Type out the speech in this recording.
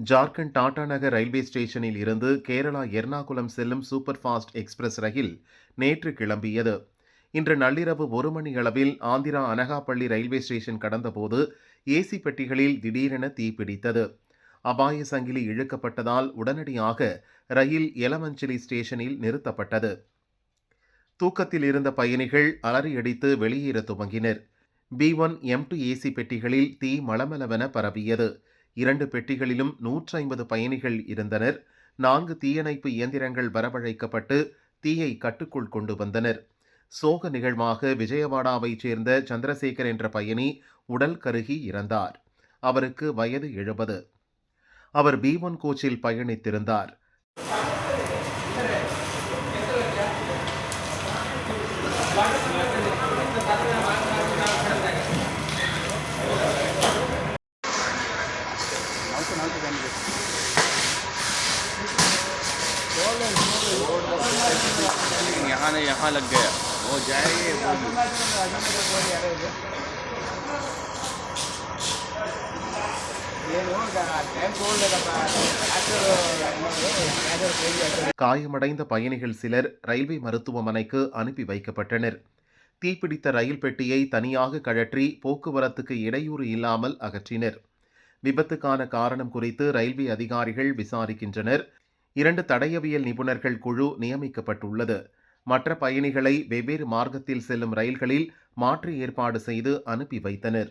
ஜார்க்கண்ட் டாடா நகர் railway ஸ்டேஷனில் இருந்து கேரளா எர்ணாகுளம் செல்லும் சூப்பர் ஃபாஸ்ட் எக்ஸ்பிரஸ் ரயில் நேற்று கிளம்பியது. இன்று நள்ளிரவு 1 மணியளவில் ஆந்திரா அனகாப்பள்ளி ரயில்வே ஸ்டேஷன் கடந்தபோது ஏசி பெட்டிகளில் திடீரென தீப்பிடித்தது. அபாய சங்கிலி இழுக்கப்பட்டதால் உடனடியாக ரயில் எலமஞ்சலி ஸ்டேஷனில் நிறுத்தப்பட்டது. தூக்கத்தில் இருந்த பயணிகள் அலறியடித்து வெளியேற துவங்கினர். B1, M2 ஏசி பெட்டிகளில் தீ மளமளவென பரவியது. 2 பெட்டிகளிலும் 150 பயணிகள் இருந்தனர். 4 தீயணைப்பு இயந்திரங்கள் வரவழைக்கப்பட்டு தீயை கட்டுக்குள் கொண்டு வந்தனர். சோக நிகழ்வாக விஜயவாடாவைச் சேர்ந்த சந்திரசேகர் என்ற பயணி உடல் கருகி இறந்தார். அவருக்கு வயது 70. அவர் B1 கோச்சில் பயணித்திருந்தார். यहाँ लग गया वो जाएगी காயமடைந்த பயணிகள் சிலர் ரயில்வே மருத்துவமனைக்கு அனுப்பி வைக்கப்பட்டனர். தீப்பிடித்த ரயில் பெட்டியை தனியாக கழற்றி போக்குவரத்துக்கு இடையூறு இல்லாமல் அகற்றினர். விபத்துக்கான காரணம் குறித்து ரயில்வே அதிகாரிகள் விசாரிக்கின்றனர். 2 தடயவியல் நிபுணர்கள் குழு நியமிக்கப்பட்டுள்ளது. மற்ற பயணிகளை வெவ்வேறு மார்க்கத்தில் செல்லும் ரயில்களில் மாற்று ஏற்பாடு செய்து அனுப்பி வைத்தனர்.